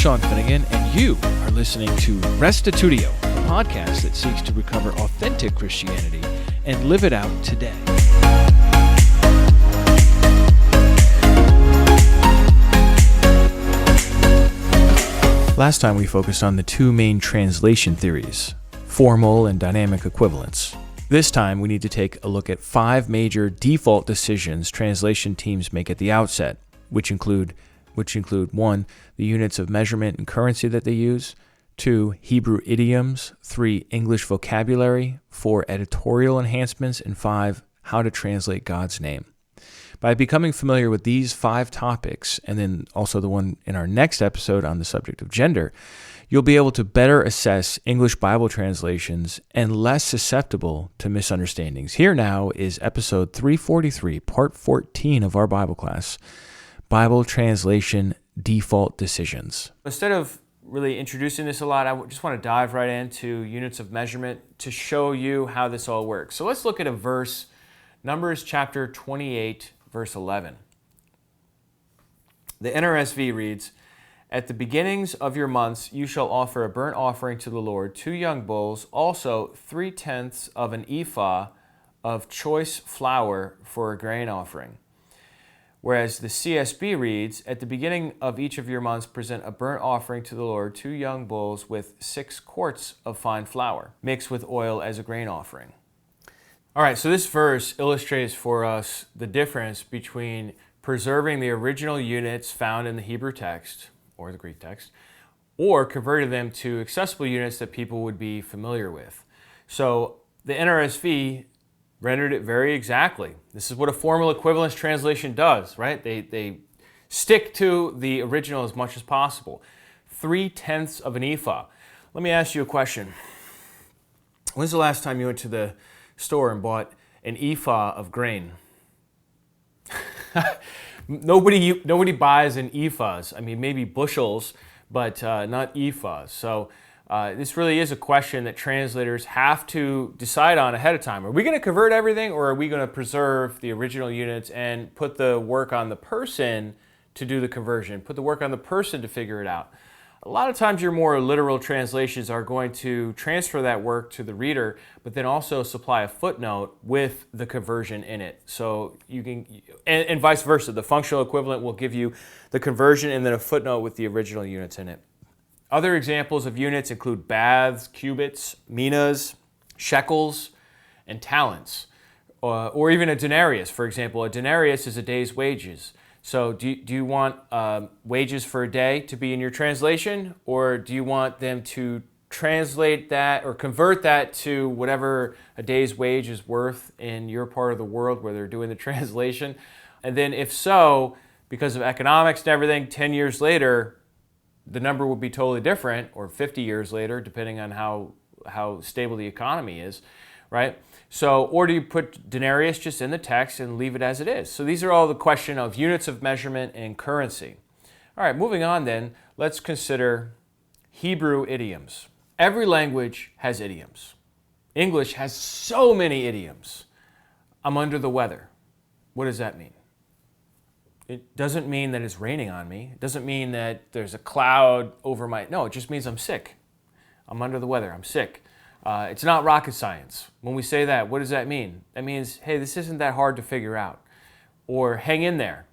Sean Finnegan, and you are listening to Restitutio, a podcast that seeks to recover authentic Christianity and live it out today. Last time we focused on the two main translation theories, formal and dynamic equivalence. This time we need to take a look at 5 major default decisions translation teams make at the outset, which include 1, the units of measurement and currency that they use, 2, Hebrew idioms, 3, English vocabulary, 4, editorial enhancements, and 5, how to translate God's name. By becoming familiar with these 5 topics, and then also the one in our next episode on the subject of gender, you'll be able to better assess English Bible translations and less susceptible to misunderstandings. Here now is episode 343, part 14 of our Bible class, Bible Translation Default Decisions. Instead of really introducing this a lot, I just want to dive right into units of measurement to show you how this all works. So let's look at a verse, Numbers chapter 28, verse 11. The NRSV reads, "At the beginnings of your months you shall offer a burnt offering to the Lord, 2 young bulls, also 3/10 of an ephah of choice flour for a grain offering." Whereas the CSB reads, "At the beginning of each of your months present a burnt offering to the Lord, 2 young bulls with 6 quarts of fine flour, mixed with oil as a grain offering." All right, so this verse illustrates for us the difference between preserving the original units found in the Hebrew text, or the Greek text, or converting them to accessible units that people would be familiar with. So the NRSV rendered it very exactly. This is what a formal equivalence translation does, right? They stick to the original as much as possible. 3/10 of an ephah. Let me ask you a question. When's the last time you went to the store and bought an ephah of grain? Nobody buys in ephahs. I mean, maybe bushels, but not ephahs. So this really is a question that translators have to decide on ahead of time. Are we going to convert everything, or are we going to preserve the original units and put the work on the person to do the conversion, put the work on the person to figure it out? A lot of times your more literal translations are going to transfer that work to the reader, but then also supply a footnote with the conversion in it. So you can, and vice versa. The functional equivalent will give you the conversion and then a footnote with the original units in it. Other examples of units include baths, cubits, minas, shekels, and talents, or even a denarius. For example, a denarius is a day's wages. So do you want wages for a day to be in your translation, or do you want them to translate that or convert that to whatever a day's wage is worth in your part of the world where they're doing the translation? And then if so, because of economics and everything, 10 years later, the number would be totally different, or 50 years later, depending on how stable the economy is, right? So, or do you put denarius just in the text and leave it as it is? So these are all the question of units of measurement and currency. All right, moving on then, let's consider Hebrew idioms. Every language has idioms. English has so many idioms. I'm under the weather. What does that mean? It doesn't mean that it's raining on me. It doesn't mean that there's a cloud over my... No, it just means I'm sick. I'm under the weather. I'm sick. It's not rocket science. When we say that, what does that mean? That means, hey, this isn't that hard to figure out. Or hang in there.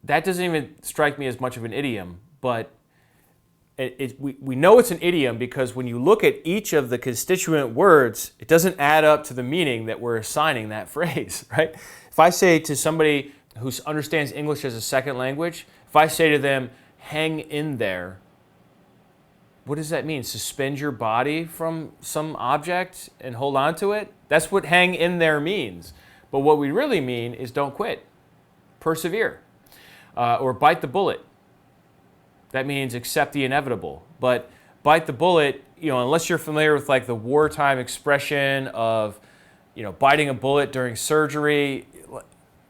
That doesn't even strike me as much of an idiom, but we know it's an idiom because when you look at each of the constituent words, it doesn't add up to the meaning that we're assigning that phrase, right? If I say to somebody who understands English as a second language, if I say to them, hang in there, what does that mean? Suspend your body from some object and hold on to it? That's what hang in there means. But what we really mean is don't quit, persevere, or bite the bullet. That means accept the inevitable. But bite the bullet, unless you're familiar with like the wartime expression of, biting a bullet during surgery,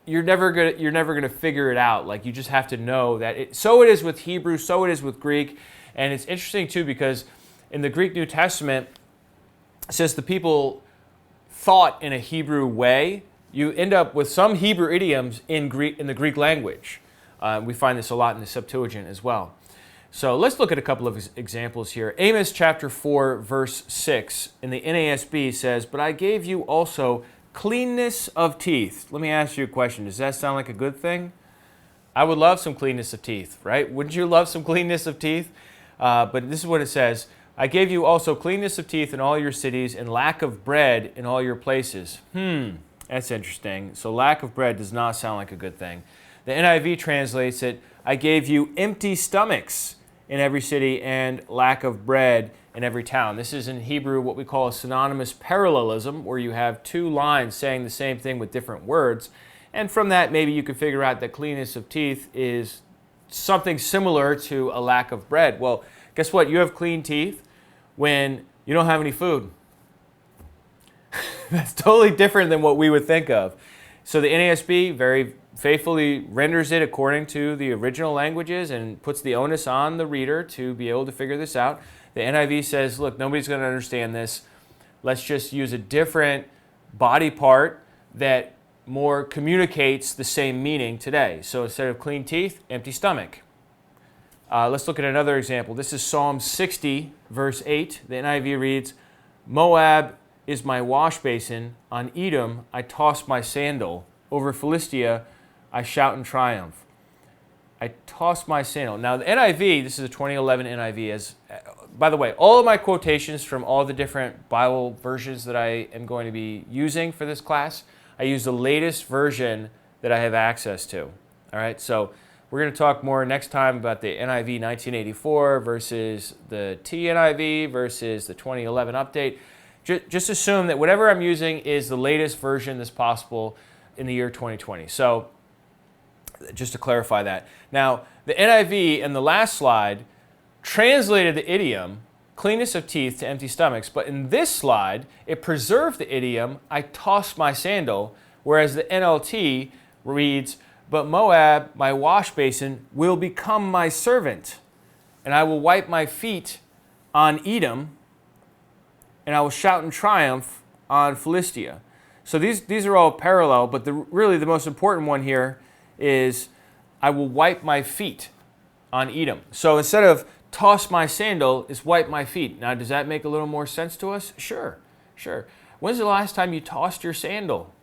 you're never gonna figure it out. Like, you just have to know that so it is with Hebrew, so it is with Greek. And it's interesting too because in the Greek New Testament, it says the people thought in a Hebrew way. You end up with some Hebrew idioms in the Greek language. We find this a lot in the Septuagint as well. So let's look at a couple of examples here. Amos chapter 4, verse 6 in the NASB says, "But I gave you also cleanness of teeth." Let me ask you a question. Does that sound like a good thing? I would love some cleanness of teeth, right? Wouldn't you love some cleanness of teeth? But this is what it says. "I gave you also cleanness of teeth in all your cities and lack of bread in all your places." That's interesting. So lack of bread does not sound like a good thing. The NIV translates it, "I gave you empty stomachs in every city and lack of bread in every town." This is in Hebrew what we call a synonymous parallelism, where you have two lines saying the same thing with different words. And from that, maybe you could figure out that cleanness of teeth is something similar to a lack of bread. Well, guess what? You have clean teeth when you don't have any food. That's totally different than what we would think of. So the NASB very faithfully renders it according to the original languages and puts the onus on the reader to be able to figure this out. The NIV says, look, nobody's going to understand this. Let's just use a different body part that more communicates the same meaning today. So instead of clean teeth, empty stomach. Let's look at another example. This is Psalm 60, verse 8. The NIV reads, "Moab is my wash basin. On Edom I toss my sandal. Over Philistia I shout in triumph." I toss my sandal. Now the NIV, this is a 2011 NIV. By the way, all of my quotations from all the different Bible versions that I am going to be using for this class, I use the latest version that I have access to. All right, so we're going to talk more next time about the NIV 1984 versus the TNIV versus the 2011 update. Just assume that whatever I'm using is the latest version that's possible in the year 2020. So just to clarify that. Now, the NIV in the last slide translated the idiom, cleanness of teeth, to empty stomachs. But in this slide, it preserved the idiom, "I toss my sandal," whereas the NLT reads, "But Moab, my wash basin, will become my servant, and I will wipe my feet on Edom, and I will shout in triumph on Philistia." So these are all parallel, but really the most important one here is, "I will wipe my feet on Edom." So instead of toss my sandal, it's wipe my feet. Now, does that make a little more sense to us? Sure. When's the last time you tossed your sandal?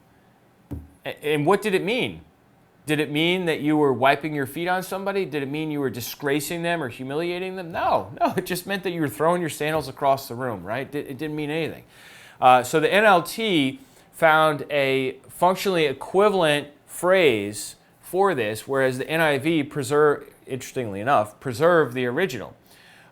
And what did it mean? Did it mean that you were wiping your feet on somebody? Did it mean you were disgracing them or humiliating them? No, it just meant that you were throwing your sandals across the room, right? It didn't mean anything. So the NLT found a functionally equivalent phrase for this, whereas the NIV interestingly enough, preserved the original.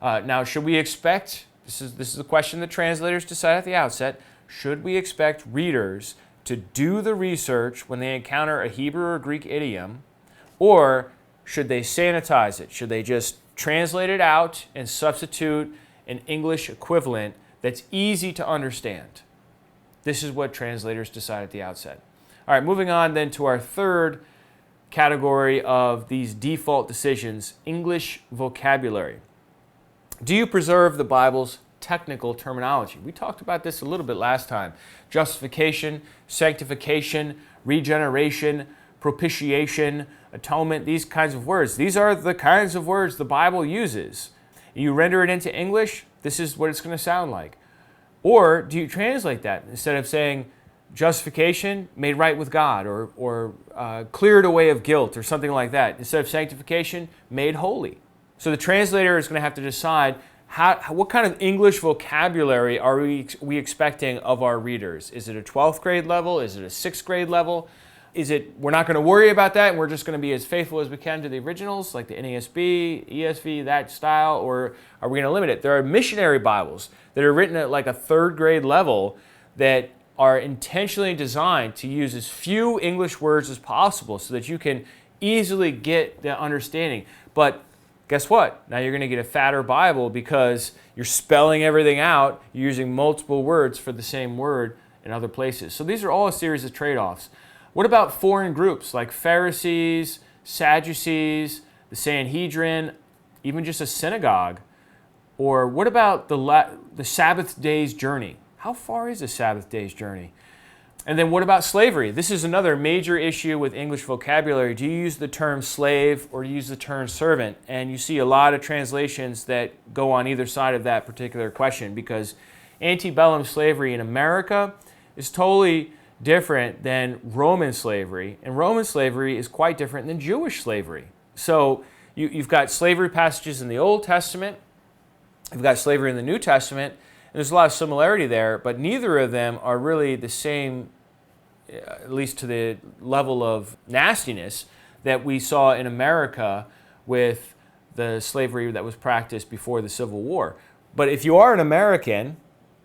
Now, should we expect, this is a question that translators decide at the outset, should we expect readers to do the research when they encounter a Hebrew or Greek idiom, or should they sanitize it? Should they just translate it out and substitute an English equivalent that's easy to understand? This is what translators decide at the outset. All right, moving on then to our third category of these default decisions, English vocabulary. Do you preserve the Bible's technical terminology? We talked about this a little bit last time. Justification, sanctification, regeneration, propitiation, atonement, these kinds of words. These are the kinds of words the Bible uses. You render it into English, this is what it's going to sound like. Or do you translate that instead of saying justification, made right with God, or cleared away of guilt, or something like that. Instead of sanctification, made holy. So the translator is going to have to decide what kind of English vocabulary are we expecting of our readers? Is it a 12th grade level? Is it a 6th grade level? Is it, we're not going to worry about that and we're just going to be as faithful as we can to the originals, like the NASB, ESV, that style, or are we going to limit it? There are missionary Bibles that are written at like a 3rd grade level that are intentionally designed to use as few English words as possible so that you can easily get the understanding. But guess what? Now you're going to get a fatter Bible because you're spelling everything out, you're using multiple words for the same word in other places. So these are all a series of trade-offs. What about foreign groups like Pharisees, Sadducees, the Sanhedrin, even just a synagogue? Or what about the Sabbath day's journey? How far is a Sabbath day's journey? And then what about slavery? This is another major issue with English vocabulary. Do you use the term slave or do you use the term servant? And you see a lot of translations that go on either side of that particular question, because antebellum slavery in America is totally different than Roman slavery. And Roman slavery is quite different than Jewish slavery. So you've got slavery passages in the Old Testament, you've got slavery in the New Testament, and there's a lot of similarity there, but neither of them are really the same, at least to the level of nastiness that we saw in America with the slavery that was practiced before the Civil War. But if you are an American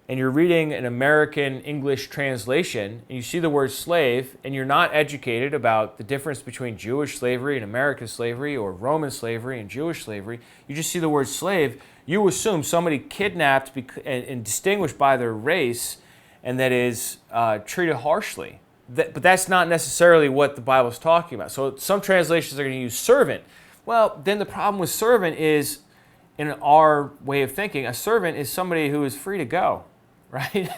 and you're reading an American English translation and you see the word slave and you're not educated about the difference between Jewish slavery and American slavery or Roman slavery and Jewish slavery, you just see the word slave, you assume somebody kidnapped and distinguished by their race and that is treated harshly. But that's not necessarily what the Bible is talking about. So some translations are going to use servant. Well, then the problem with servant is, in our way of thinking, a servant is somebody who is free to go, right?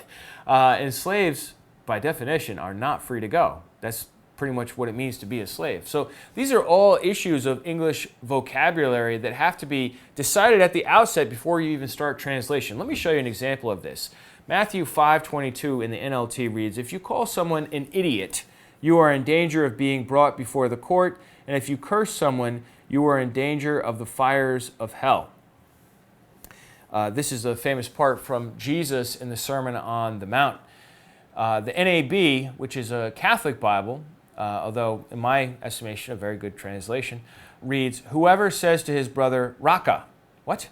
And slaves, by definition, are not free to go. That's pretty much what it means to be a slave. So these are all issues of English vocabulary that have to be decided at the outset before you even start translation. Let me show you an example of this. Matthew 5:22 in the NLT reads, "If you call someone an idiot, you are in danger of being brought before the court, and if you curse someone, you are in danger of the fires of hell." This is a famous part from Jesus in the Sermon on the Mount. The NAB, which is a Catholic Bible, although in my estimation a very good translation, reads, "Whoever says to his brother, Raka." What?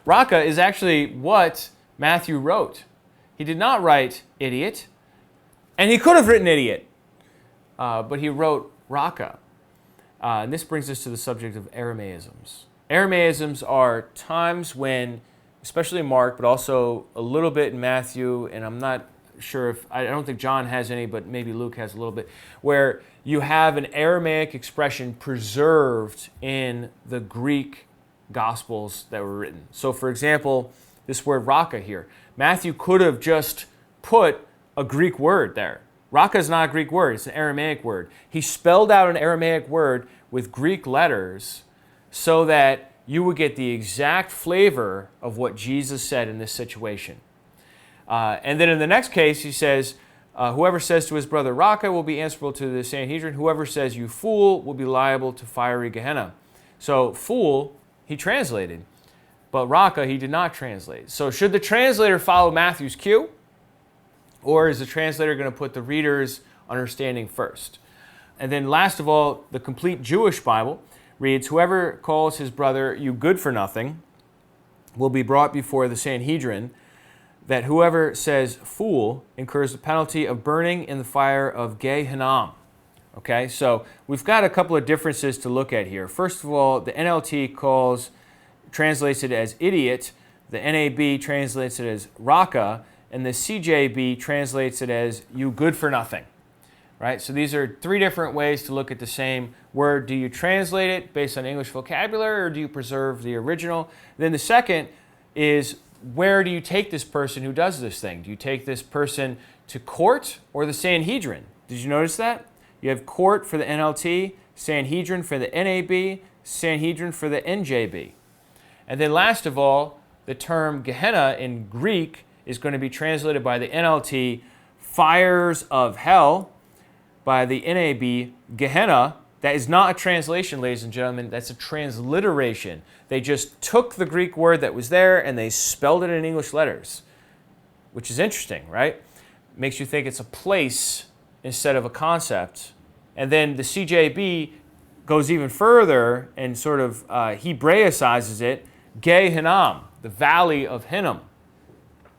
Raka is actually what Matthew wrote. He did not write idiot, and he could have written idiot, but he wrote Raka. And this brings us to the subject of Aramaisms. Aramaisms are times when, especially in Mark, but also a little bit in Matthew, and I'm not sure if, I don't think John has any, but maybe Luke has a little bit, where you have an Aramaic expression preserved in the Greek Gospels that were written. So for example, this word Raka here, Matthew could have just put a Greek word there. Raka is not a Greek word, it's an Aramaic word. He spelled out an Aramaic word with Greek letters so that you would get the exact flavor of what Jesus said in this situation. And then in the next case, he says, whoever says to his brother Raka will be answerable to the Sanhedrin. Whoever says you fool will be liable to fiery Gehenna. So fool, he translated, but Raka, he did not translate. So should the translator follow Matthew's cue? Or is the translator going to put the reader's understanding first? And then last of all, the complete Jewish Bible reads, whoever calls his brother you good for nothing will be brought before the Sanhedrin, that whoever says fool incurs the penalty of burning in the fire of Gehenna. Okay, so we've got a couple of differences to look at here. First of all, the NLT translates it as idiot, the NAB translates it as Raka, and the CJB translates it as you good for nothing. Right? So these are three different ways to look at the same word. Do you translate it based on English vocabulary, or do you preserve the original? Then the second is, where do you take this person who does this thing? Do you take this person to court or the Sanhedrin? Did you notice that? You have court for the NLT, Sanhedrin for the NAB, Sanhedrin for the NJB. And then last of all, the term Gehenna in Greek is going to be translated by the NLT, fires of hell, by the NAB, Gehenna. That is not a translation, ladies and gentlemen. That's a transliteration. They just took the Greek word that was there and they spelled it in English letters, which is interesting, right? Makes you think it's a place instead of a concept. And then the CJB goes even further and sort of Hebraicizes it, Gehenna, the Valley of Hinnom,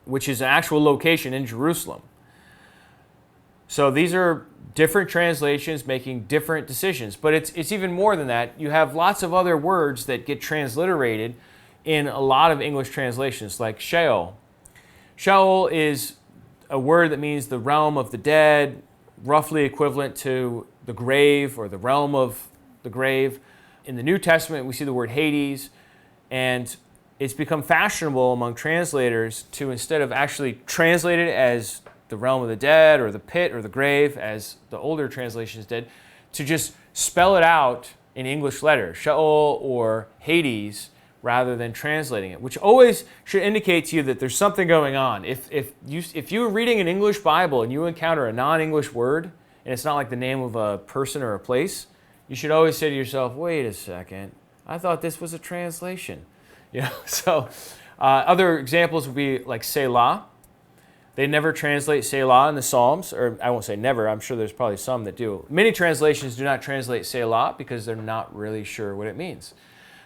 which is an actual location in Jerusalem. So these are different translations making different decisions. But it's even more than that. You have lots of other words that get transliterated in a lot of English translations, like Sheol. Sheol is a word that means the realm of the dead, roughly equivalent to the grave or the realm of the grave. In the New Testament, we see the word Hades, and it's become fashionable among translators to, instead of actually translate it as the realm of the dead or the pit or the grave, as the older translations did, to just spell it out in English letters, Sheol or Hades, rather than translating it, which always should indicate to you that there's something going on. If you're reading an English Bible and you encounter a non-English word, and it's not like the name of a person or a place, you should always say to yourself, wait a second, I thought this was a translation. So other examples would be like Selah. They never translate Selah in the Psalms, or I won't say never, I'm sure there's probably some that do. Many translations do not translate Selah because they're not really sure what it means.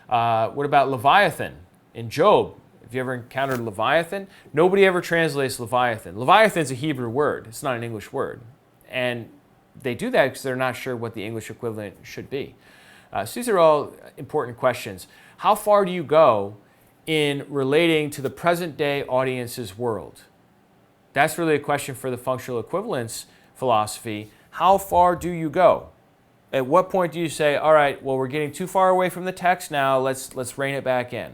What about Leviathan in Job? Have you ever encountered Leviathan? Nobody ever translates Leviathan. Leviathan's a Hebrew word. It's not an English word. And they do that because they're not sure what the English equivalent should be. So these are all important questions. How far do you go in relating to the present day audience's world? That's really a question for the functional equivalence philosophy. How far do you go? At what point do you say, all right, well, we're getting too far away from the text now, let's rein it back in.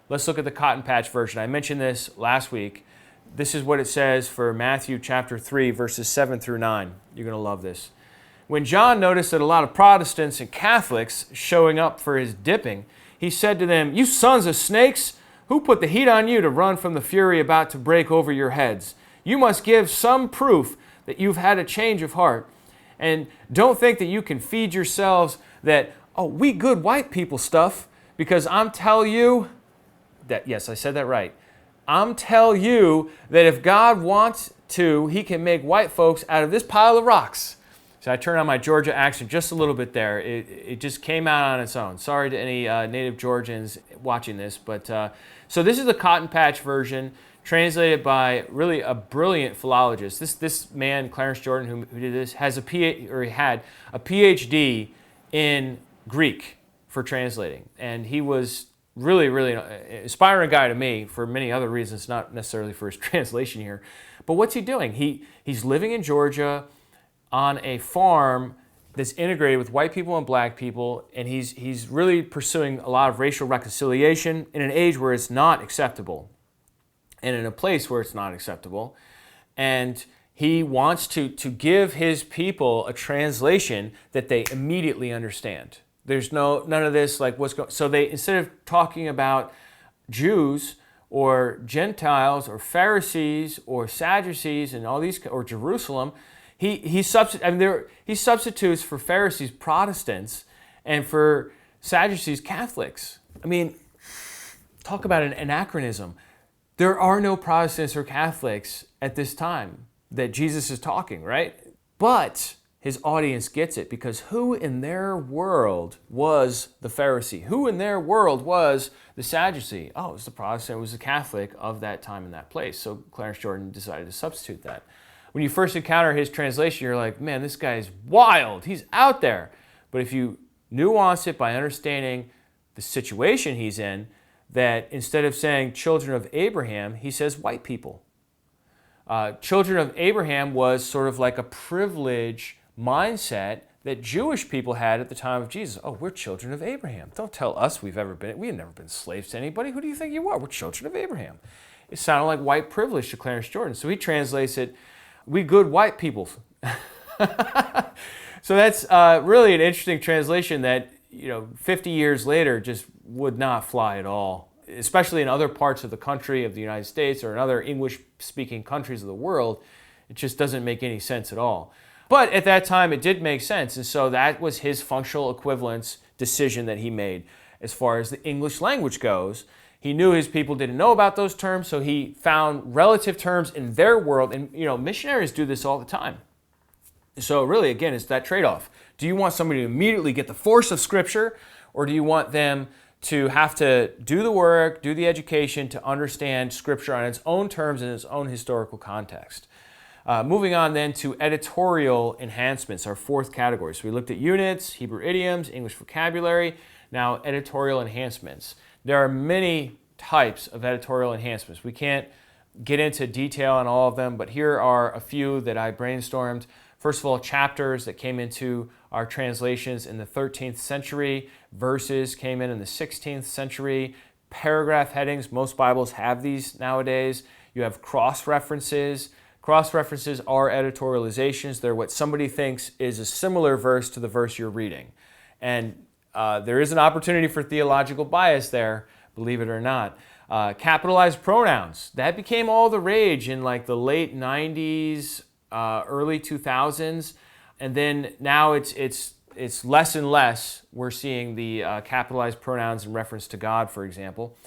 Let's look at the Cotton Patch version. I mentioned this last week. This is what it says for Matthew chapter 3, verses 7 through 9. You're going to love this. When John noticed that a lot of Protestants and Catholics showing up for his dipping, he said to them, "You sons of snakes, who put the heat on you to run from the fury about to break over your heads? You must give some proof that you've had a change of heart. And don't think that you can feed yourselves that, oh, we good white people stuff, because I'm tell you that," yes, I said that right. "I'm tell you that if God wants to, he can make white folks out of this pile of rocks." So I turned on my Georgia accent just a little bit there. It just came out on its own. Sorry to any native Georgians watching this. But so this is the Cotton Patch version, translated by really a brilliant philologist. This man, Clarence Jordan, who did this, has he had a PhD in Greek for translating. And he was really, really an inspiring guy to me for many other reasons, not necessarily for his translation here. But what's he doing? He's living in Georgia on a farm that's integrated with white people and black people, and he's really pursuing a lot of racial reconciliation in an age where it's not acceptable, and in a place where it's not acceptable. And he wants to give his people a translation that they immediately understand. There's none of this like what's going. So they, instead of talking about Jews or Gentiles or Pharisees or Sadducees and all these, or Jerusalem, he substitutes for Pharisees Protestants and for Sadducees Catholics. I mean, talk about an anachronism. There are no Protestants or Catholics at this time that Jesus is talking, right? But his audience gets it, because who in their world was the Pharisee? Who in their world was the Sadducee? Oh, it was the Protestant, it was the Catholic of that time and that place. So Clarence Jordan decided to substitute that. When you first encounter his translation, you're like, man, this guy's wild. He's out there. But if you nuance it by understanding the situation he's in, that instead of saying children of Abraham, he says white people. Children of Abraham was sort of like a privilege mindset that Jewish people had at the time of Jesus. Oh, we're children of Abraham. Don't tell us we've never been slaves to anybody. Who do you think you are? We're children of Abraham. It sounded like white privilege to Clarence Jordan. So he translates it, we good white people. So that's really an interesting translation that, 50 years later just would not fly at all, especially in other parts of the country of the United States or in other English-speaking countries of the world. It just doesn't make any sense at all. But at that time, it did make sense, and so that was his functional equivalence decision that he made. As far as the English language goes, he knew his people didn't know about those terms, so he found relative terms in their world, and missionaries do this all the time. So really, again, it's that trade-off. Do you want somebody to immediately get the force of Scripture, or do you want them to have to do the work, do the education to understand Scripture on its own terms in its own historical context? Moving on then to editorial enhancements, our fourth category. So we looked at units, Hebrew idioms, English vocabulary, now editorial enhancements. There are many types of editorial enhancements. We can't get into detail on all of them, but here are a few that I brainstormed. First of all, chapters that came into our translations in the 13th century. Verses came in the 16th century. Paragraph headings, most Bibles have these nowadays. You have cross-references Cross-references are editorializations. They're what somebody thinks is a similar verse to the verse you're reading. And there is an opportunity for theological bias there, believe it or not. Capitalized pronouns, that became all the rage in like the late 90s, early 2000s. And then now it's less and less. We're seeing the capitalized pronouns in reference to God, for example.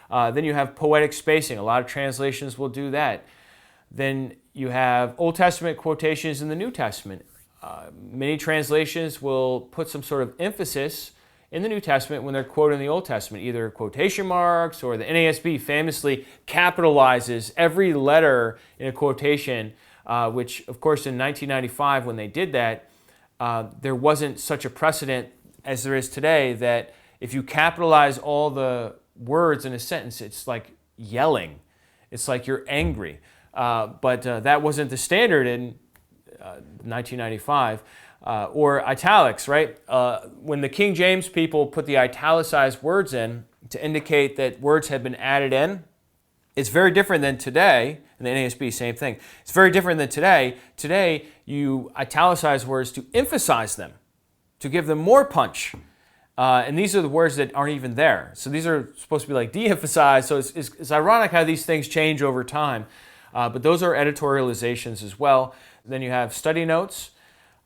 Then you have poetic spacing. A lot of translations will do that. Then you have Old Testament quotations in the New Testament. Many translations will put some sort of emphasis in the New Testament when they're quoting the Old Testament, either quotation marks, or the NASB famously capitalizes every letter in a quotation, which, of course, in 1995, when they did that, there wasn't such a precedent as there is today that if you capitalize all the words in a sentence, it's like yelling. It's like you're angry. But that wasn't the standard in 1995. Or italics, right? When the King James people put the italicized words in to indicate that words had been added in, it's very different than today. In the NASB, same thing. It's very different than today. Today, you italicize words to emphasize them, to give them more punch. And these are the words that aren't even there. So these are supposed to be like de-emphasized. So it's ironic how these things change over time. But those are editorializations as well. Then you have study notes.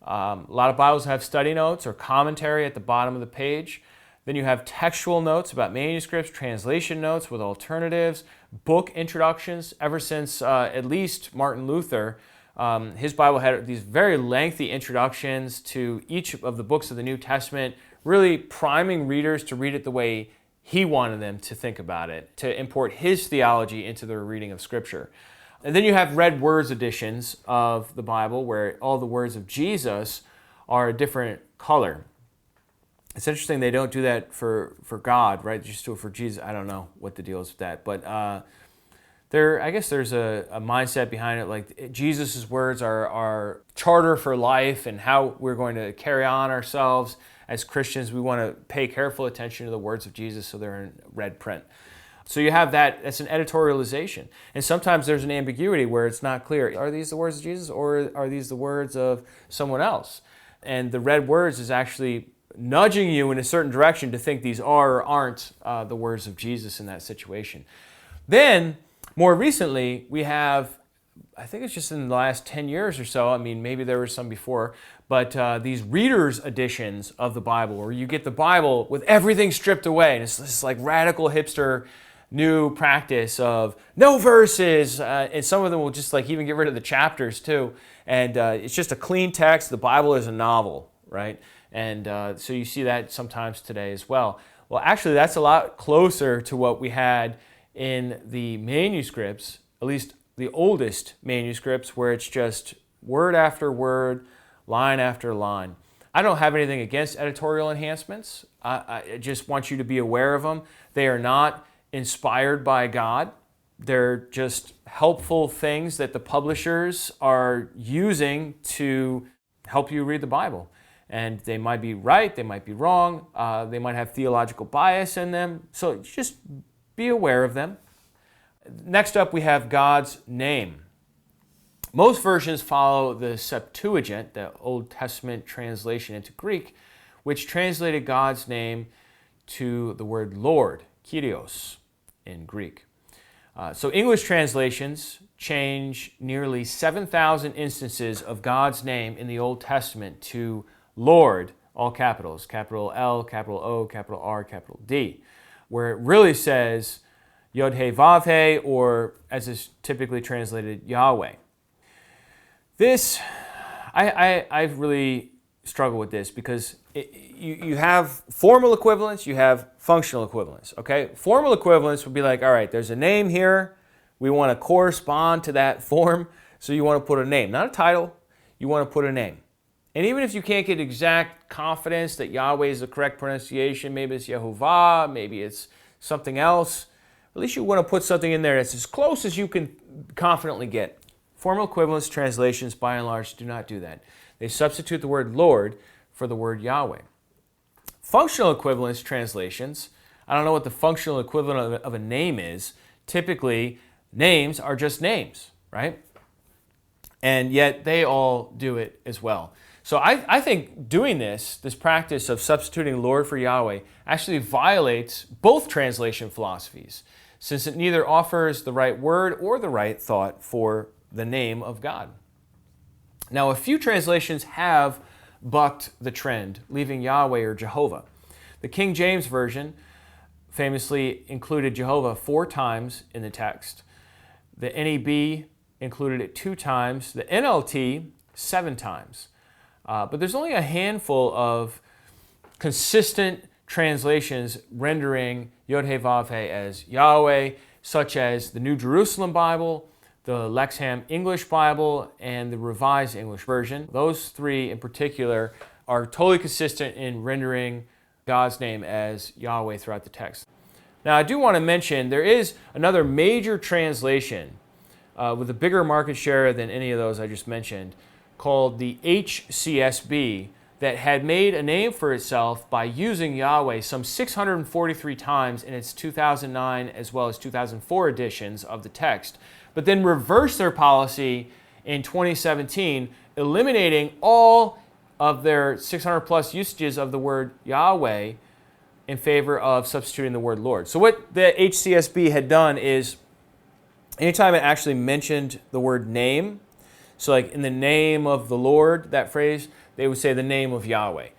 A lot of Bibles have study notes or commentary at the bottom of the page. Then you have textual notes about manuscripts, translation notes with alternatives, book introductions. Ever since at least Martin Luther, his Bible had these very lengthy introductions to each of the books of the New Testament, really priming readers to read it the way he wanted them to think about it, to import his theology into their reading of Scripture. And then you have red words editions of the Bible where all the words of Jesus are a different color. It's interesting they don't do that for God, right? They just do it for Jesus. I don't know what the deal is with that. But I guess there's a mindset behind it, like Jesus' words are charter for life and how we're going to carry on ourselves as Christians. We want to pay careful attention to the words of Jesus so they're in red print. So you have that's an editorialization. And sometimes there's an ambiguity where it's not clear. Are these the words of Jesus or are these the words of someone else? And the red words is actually nudging you in a certain direction to think these are or aren't the words of Jesus in that situation. Then, more recently, we have, I think it's just in the last 10 years or so, I mean, maybe there was some before, but these readers' editions of the Bible, where you get the Bible with everything stripped away, and it's this like radical hipster new practice of no verses, and some of them will just like even get rid of the chapters too, and it's just a clean text. The Bible is a novel, right? And so you see that sometimes today as well. Well, actually, that's a lot closer to what we had in the manuscripts, at least the oldest manuscripts, where it's just word after word, line after line. I don't have anything against editorial enhancements. I just want you to be aware of them. They are not inspired by God. They're just helpful things that the publishers are using to help you read the Bible. And they might be right, they might be wrong, they might have theological bias in them. So just be aware of them. Next up, we have God's name. Most versions follow the Septuagint, the Old Testament translation into Greek, which translated God's name to the word Lord, Kyrios, in Greek. So English translations change nearly 7,000 instances of God's name in the Old Testament to Lord, all capitals, capital L, capital O, capital R, capital D, where it really says Yod He Vav He, or as is typically translated, Yahweh. This, I really struggle with this because you have formal equivalence, you have functional equivalence, okay? Formal equivalence would be like, all right, there's a name here, we want to correspond to that form, so you want to put a name, not a title, you want to put a name. And even if you can't get exact confidence that Yahweh is the correct pronunciation, maybe it's Yehovah, maybe it's something else, at least you want to put something in there that's as close as you can confidently get. Formal equivalence translations, by and large, do not do that. They substitute the word Lord for the word Yahweh. Functional equivalence translations, I don't know what the functional equivalent of a name is. Typically, names are just names, right? and yet they all do it as well. So I think doing this practice of substituting Lord for Yahweh, actually violates both translation philosophies, since it neither offers the right word or the right thought for the name of God. Now, a few translations have bucked the trend, leaving Yahweh or Jehovah. The King James Version famously included Jehovah 4 times in the text. The NEB included it 2 times. The NLT, 7 times. But there's only a handful of consistent translations rendering Yod-Heh-Vav-Heh as Yahweh, such as the New Jerusalem Bible, the Lexham English Bible, and the Revised English Version. Those 3 in particular are totally consistent in rendering God's name as Yahweh throughout the text. Now, I do want to mention there is another major translation with a bigger market share than any of those I just mentioned, called the HCSB, that had made a name for itself by using Yahweh some 643 times in its 2009 as well as 2004 editions of the text, but then reversed their policy in 2017, eliminating all of their 600 plus usages of the word Yahweh in favor of substituting the word Lord. So what the HCSB had done is, anytime it actually mentioned the word name, so like in the name of the Lord, that phrase, they would say the name of Yahweh.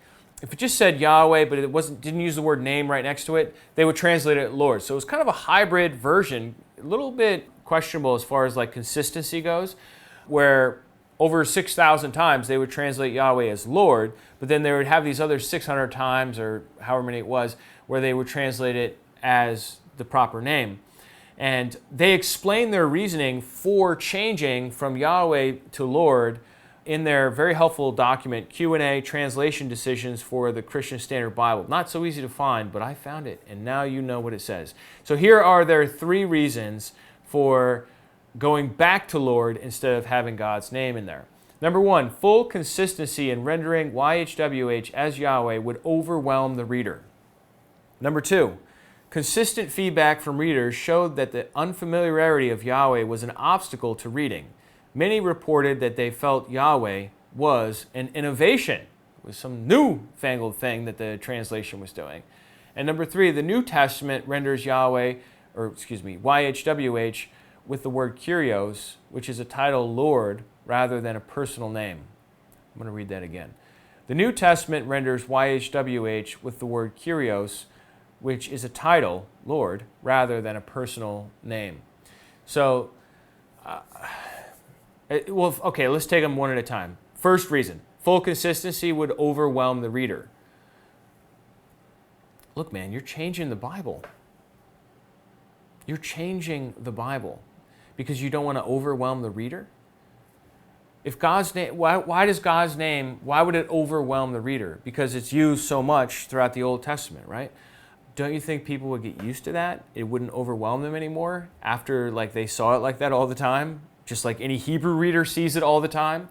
If it just said Yahweh, but it didn't use the word name right next to it, they would translate it Lord. So it was kind of a hybrid version, a little bit questionable as far as like consistency goes, where over 6,000 times they would translate Yahweh as Lord, but then they would have these other 600 times, or however many it was, where they would translate it as the proper name. And they explain their reasoning for changing from Yahweh to Lord in their very helpful document, Q&A Translation Decisions for the Christian Standard Bible. Not so easy to find, but I found it, and now you know what it says. So here are their 3 reasons for going back to Lord instead of having God's name in there. Number 1, full consistency in rendering YHWH as Yahweh would overwhelm the reader. Number 2, consistent feedback from readers showed that the unfamiliarity of Yahweh was an obstacle to reading. Many reported that they felt Yahweh was an innovation. It was some newfangled thing that the translation was doing. And number 3, the New Testament renders YHWH with the word Kyrios, which is a title Lord rather than a personal name. I'm going to read that again. The New Testament renders YHWH with the word Kyrios, which is a title, Lord, rather than a personal name. So, okay, let's take them one at a time. First reason, full consistency would overwhelm the reader. Look, man, you're changing the Bible. You're changing the Bible because you don't want to overwhelm the reader? If God's name, why does God's name, why would it overwhelm the reader? Because it's used so much throughout the Old Testament, right? Don't you think people would get used to that? It wouldn't overwhelm them anymore after like they saw it like that all the time, just like any Hebrew reader sees it all the time.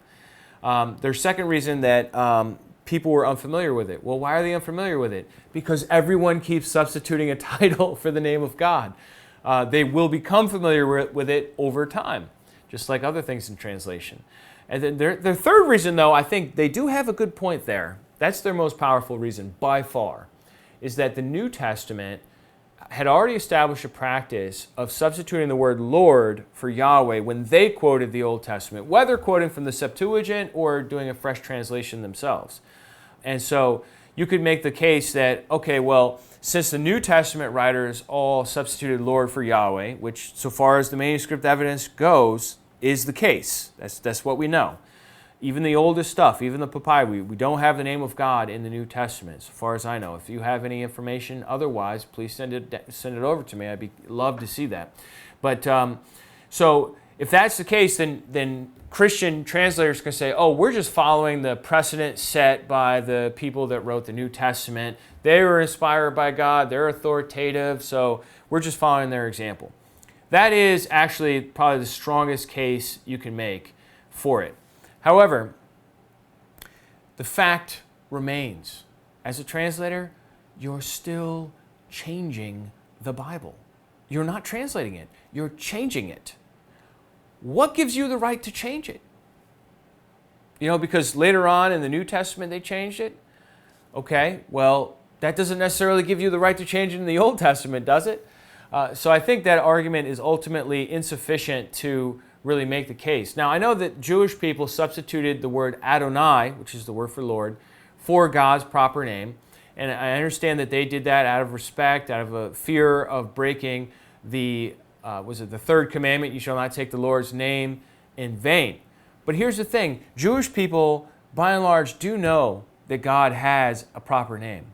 Their second reason that people were unfamiliar with it. Well, why are they unfamiliar with it? Because everyone keeps substituting a title for the name of God. They will become familiar with it over time, just like other things in translation. And then their third reason, though, I think they do have a good point there. That's their most powerful reason by far, is that the New Testament had already established a practice of substituting the word Lord for Yahweh when they quoted the Old Testament, whether quoting from the Septuagint or doing a fresh translation themselves. And so you could make the case that, okay, well, since the New Testament writers all substituted Lord for Yahweh, which so far as the manuscript evidence goes, is the case. That's what we know. Even the oldest stuff, even the papyri, we don't have the name of God in the New Testament, so far as I know. If you have any information otherwise, please send it over to me. I'd love to see that. But so if that's the case, then Christian translators can say, oh, we're just following the precedent set by the people that wrote the New Testament. They were inspired by God. They're authoritative, so we're just following their example. That is actually probably the strongest case you can make for it. However, the fact remains, as a translator, you're still changing the Bible. You're not translating it, you're changing it. What gives you the right to change it? because later on in the New Testament they changed it. Okay, well, that doesn't necessarily give you the right to change it in the Old Testament, does it? So I think that argument is ultimately insufficient to really make the case. Now, I know that Jewish people substituted the word Adonai, which is the word for Lord, for God's proper name. And I understand that they did that out of respect, out of a fear of breaking the third commandment, you shall not take the Lord's name in vain. But here's the thing, Jewish people, by and large, do know that God has a proper name.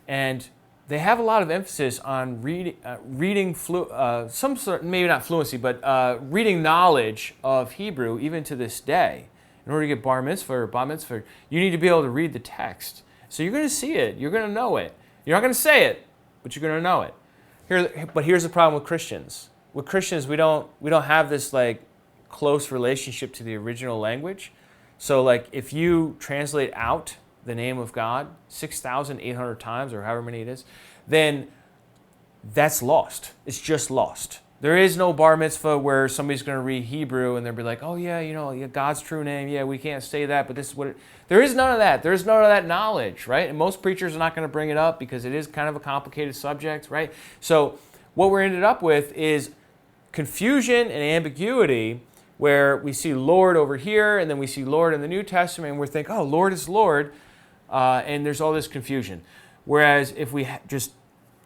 And they have a lot of emphasis on reading some sort, maybe not fluency, but reading knowledge of Hebrew even to this day. In order to get bar mitzvah or bat mitzvah, you need to be able to read the text. So you're going to see it. You're going to know it. You're not going to say it, but you're going to know it. But here's the problem with Christians. With Christians, we don't have this close relationship to the original language. So if you translate out the name of God 6,800 times or however many it is, then that's lost. It's just lost. There is no bar mitzvah where somebody's going to read Hebrew and they'll be like, oh yeah, God's true name. Yeah, we can't say that, but this is what it... There is none of that. There's none of that knowledge, right? And most preachers are not going to bring it up because it is kind of a complicated subject, right? So what we're ended up with is confusion and ambiguity where we see Lord over here and then we see Lord in the New Testament and we think, oh, Lord is Lord. And there's all this confusion. Whereas if we just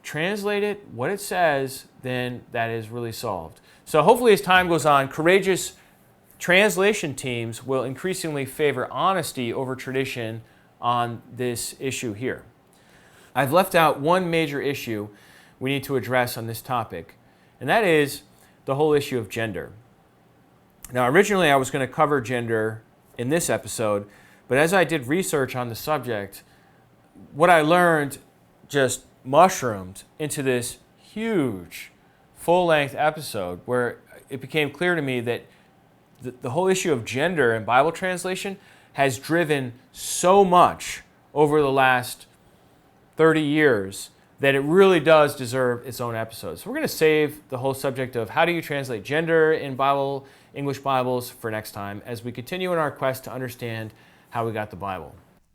translate it, what it says, then that is really solved. So hopefully as time goes on, courageous translation teams will increasingly favor honesty over tradition on this issue here. I've left out one major issue we need to address on this topic, and that is the whole issue of gender. Now, originally I was going to cover gender in this episode, but as I did research on the subject, what I learned just mushroomed into this huge full-length episode where it became clear to me that the whole issue of gender in Bible translation has driven so much over the last 30 years that it really does deserve its own episode. So we're going to save the whole subject of how do you translate gender in English Bibles for next time as we continue in our quest to understand how we got the Bible.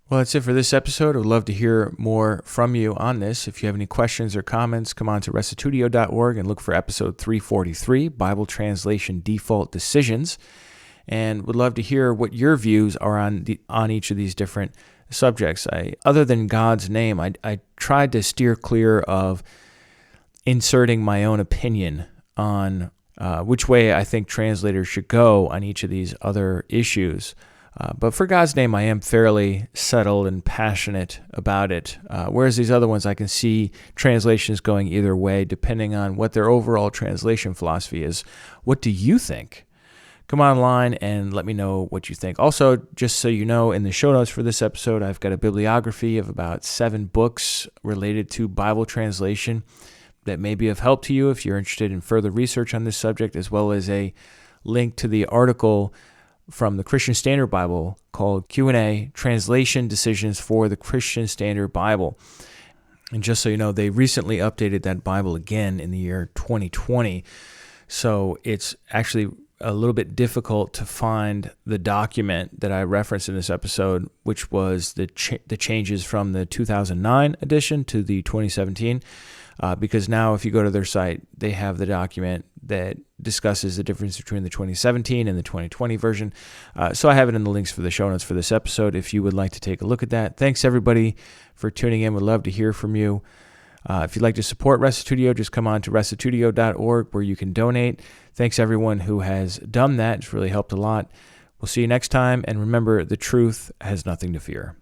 Well, that's it for this episode. I would love to hear more from you on this. If you have any questions or comments, come on to restitutio.org and look for episode 343, Bible Translation Default Decisions, and would love to hear what your views are on each of these different subjects. Other than God's name, I tried to steer clear of inserting my own opinion on which way I think translators should go on each of these other issues. But for God's name, I am fairly settled and passionate about it. Whereas these other ones, I can see translations going either way, depending on what their overall translation philosophy is. What do you think? Come online and let me know what you think. Also, just so you know, in the show notes for this episode, I've got a bibliography of about 7 books related to Bible translation that may be of help to you if you're interested in further research on this subject, as well as a link to the article from the Christian Standard Bible called Q&A, Translation Decisions for the Christian Standard Bible. And just so you know, they recently updated that Bible again in the year 2020. So it's actually a little bit difficult to find the document that I referenced in this episode, which was the changes from the 2009 edition to the 2017. Because now if you go to their site, they have the document that discusses the difference between the 2017 and the 2020 version. So I have it in the links for the show notes for this episode if you would like to take a look at that. Thanks, everybody, for tuning in. Would love to hear from you. If you'd like to support Restitutio, just come on to restitutio.org where you can donate. Thanks, everyone who has done that. It's really helped a lot. We'll see you next time, and remember, the truth has nothing to fear.